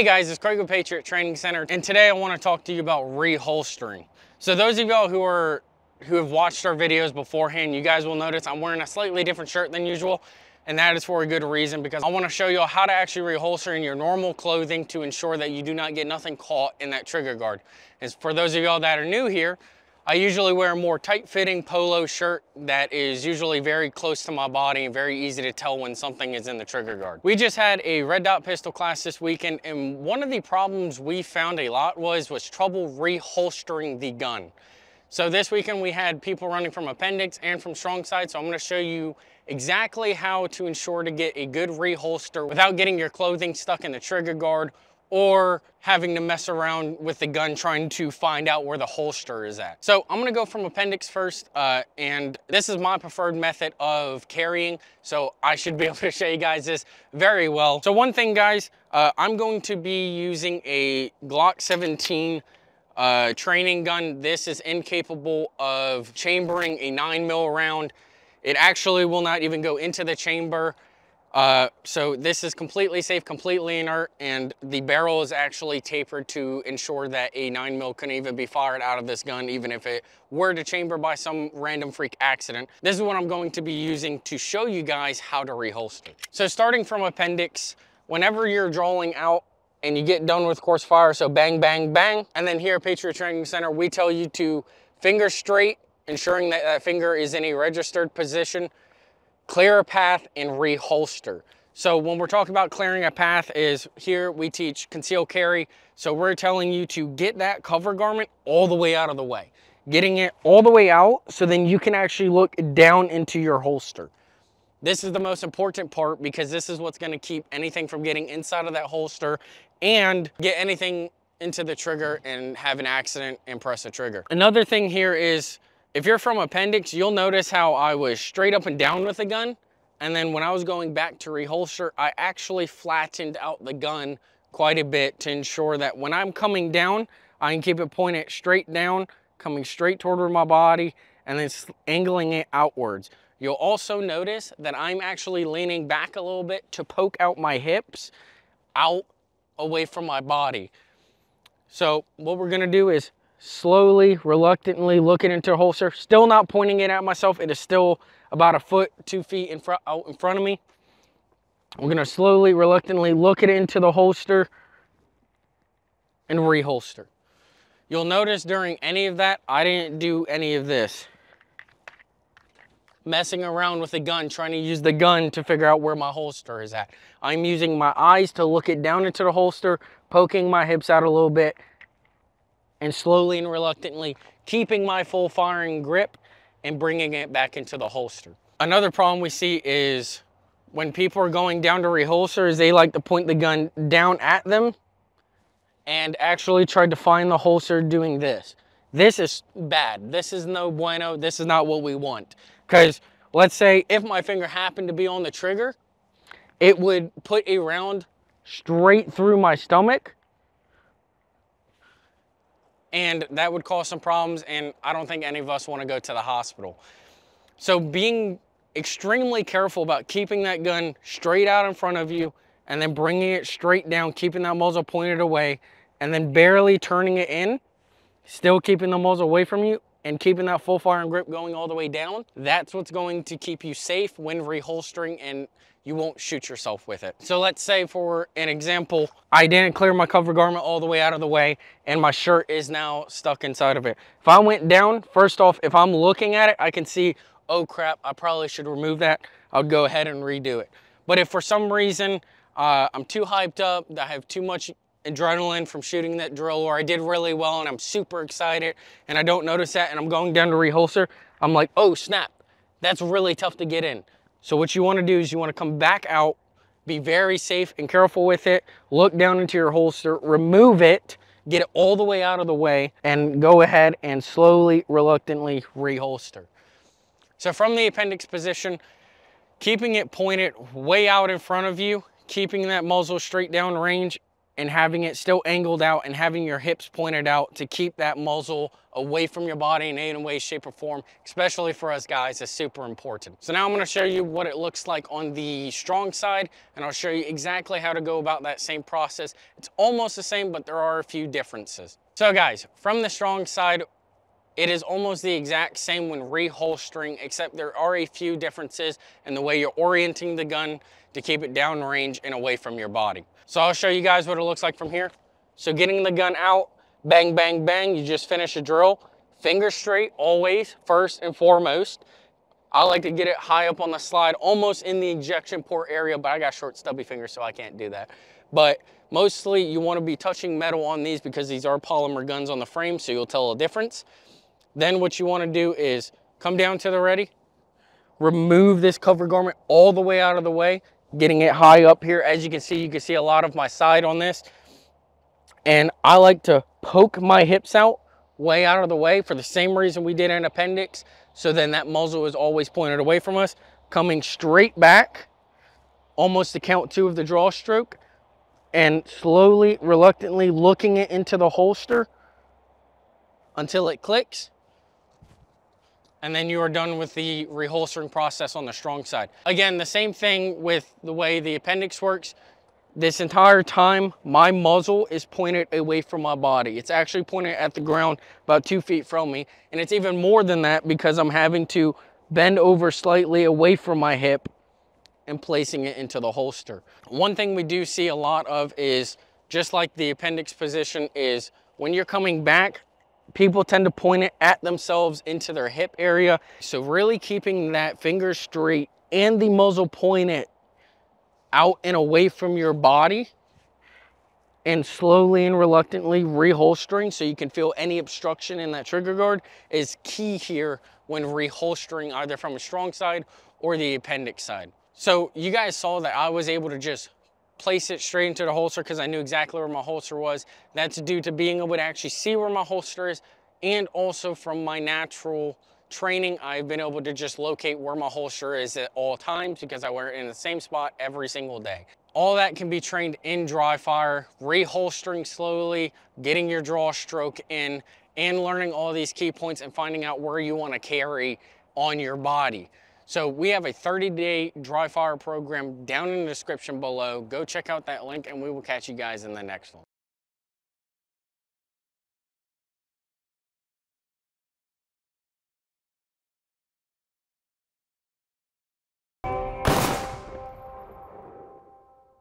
Hey guys, it's Craig with Patriot Training Center, and today I want to talk to you about reholstering. So those of y'all who have watched our videos beforehand, you guys will notice I'm wearing a slightly different shirt than usual, and that is for a good reason, because I want to show you how to actually reholster in your normal clothing to ensure that you do not get nothing caught in that trigger guard. And for those of y'all that are new here, I usually wear a more tight-fitting polo shirt that is usually very close to my body and very easy to tell when something is in the trigger guard. We just had a red dot pistol class this weekend, and one of the problems we found a lot was trouble reholstering the gun. So this weekend we had people running from appendix and from strong side, so I'm going to show you exactly how to ensure to get a good reholster without getting your clothing stuck in the trigger guard or having to mess around with the gun trying to find out where the holster is at. So I'm gonna go from appendix first, and this is my preferred method of carrying, so I should be able to show you guys this very well. So one thing, guys, I'm going to be using a Glock 17 training gun. This is incapable of chambering a 9mm round. It actually will not even go into the chamber. So this is completely safe, completely inert, and the barrel is actually tapered to ensure that a 9mm couldn't even be fired out of this gun, even if it were to chamber by some random freak accident. This is what I'm going to be using to show you guys how to reholster. So starting from appendix, whenever you're drawing out and you get done with course fire, so bang, bang, bang, and then here at Patriot Training Center, we tell you to finger straight, ensuring that that finger is in a registered position, clear a path, and reholster. So when we're talking about clearing a path, is here we teach conceal carry. So we're telling you to get that cover garment all the way out of the way. Getting it all the way out so then you can actually look down into your holster. This is the most important part because this is what's going to keep anything from getting inside of that holster and get anything into the trigger and have an accident and press a trigger. Another thing here is, if you're from appendix, you'll notice how I was straight up and down with the gun. And then when I was going back to reholster, I actually flattened out the gun quite a bit to ensure that when I'm coming down, I can keep it pointed straight down, coming straight toward my body, and then angling it outwards. You'll also notice that I'm actually leaning back a little bit to poke out my hips out away from my body. So what we're gonna do is slowly, reluctantly looking into the holster, still not pointing it at myself. It is still about 1 foot, 2 feet out in front of me. We're gonna slowly, reluctantly look it into the holster and reholster. You'll notice during any of that, I didn't do any of this, messing around with the gun, trying to use the gun to figure out where my holster is at. I'm using my eyes to look it down into the holster, poking my hips out a little bit, and slowly and reluctantly keeping my full firing grip and bringing it back into the holster. Another problem we see is when people are going down to reholster is they like to point the gun down at them and actually try to find the holster doing this. This is bad. This is no bueno. This is not what we want. Because let's say if my finger happened to be on the trigger, it would put a round straight through my stomach, and that would cause some problems, and I don't think any of us want to go to the hospital. So being extremely careful about keeping that gun straight out in front of you and then bringing it straight down, keeping that muzzle pointed away, and then barely turning it in, still keeping the muzzle away from you and keeping that full firing grip going all the way down. That's what's going to keep you safe when reholstering, and you won't shoot yourself with it. So let's say, for an example, I didn't clear my cover garment all the way out of the way and my shirt is now stuck inside of it. If I went down, first off, if I'm looking at it, I can see, oh crap, I probably should remove that. I would go ahead and redo it. But if for some reason I'm too hyped up, I have too much adrenaline from shooting that drill, or I did really well and I'm super excited and I don't notice that and I'm going down to reholster, I'm like, oh snap, that's really tough to get in. So what you want to do is you want to come back out, be very safe and careful with it, look down into your holster, remove it, get it all the way out of the way, and go ahead and slowly, reluctantly reholster. So from the appendix position, keeping it pointed way out in front of you, keeping that muzzle straight down range, and having it still angled out and having your hips pointed out to keep that muzzle away from your body in any way, shape, or form, especially for us guys, is super important. So now I'm gonna show you what it looks like on the strong side, and I'll show you exactly how to go about that same process. It's almost the same, but there are a few differences. So guys, from the strong side, it is almost the exact same when reholstering, except there are a few differences in the way you're orienting the gun to keep it downrange and away from your body. So I'll show you guys what it looks like from here. So getting the gun out, bang, bang, bang, you just finish a drill. Finger straight, always, first and foremost. I like to get it high up on the slide, almost in the ejection port area, but I got short, stubby fingers, so I can't do that. But mostly you want to be touching metal on these because these are polymer guns on the frame, so you'll tell a difference. Then what you want to do is come down to the ready, remove this cover garment all the way out of the way, getting it high up here. As you can see a lot of my side on this. And I like to poke my hips out way out of the way for the same reason we did in appendix. So then that muzzle is always pointed away from us, coming straight back, almost to count 2 of the draw stroke, and slowly, reluctantly looking it into the holster until it clicks. And then you are done with the reholstering process on the strong side. Again, the same thing with the way the appendix works. This entire time, my muzzle is pointed away from my body. It's actually pointed at the ground about 2 feet from me. And it's even more than that because I'm having to bend over slightly away from my hip and placing it into the holster. One thing we do see a lot of is, just like the appendix position, is when you're coming back, people tend to point it at themselves into their hip area. So really keeping that finger straight and the muzzle pointed out and away from your body, and slowly and reluctantly reholstering so you can feel any obstruction in that trigger guard is key here when reholstering, either from a strong side or the appendix side. So you guys saw that I was able to just place it straight into the holster because I knew exactly where my holster was. That's due to being able to actually see where my holster is, and also from my natural training, I've been able to just locate where my holster is at all times because I wear it in the same spot every single day. All that can be trained in dry fire, reholstering slowly, getting your draw stroke in, and learning all these key points and finding out where you want to carry on your body. So we have a 30-day dry fire program down in the description below. Go check out that link and we will catch you guys in the next one.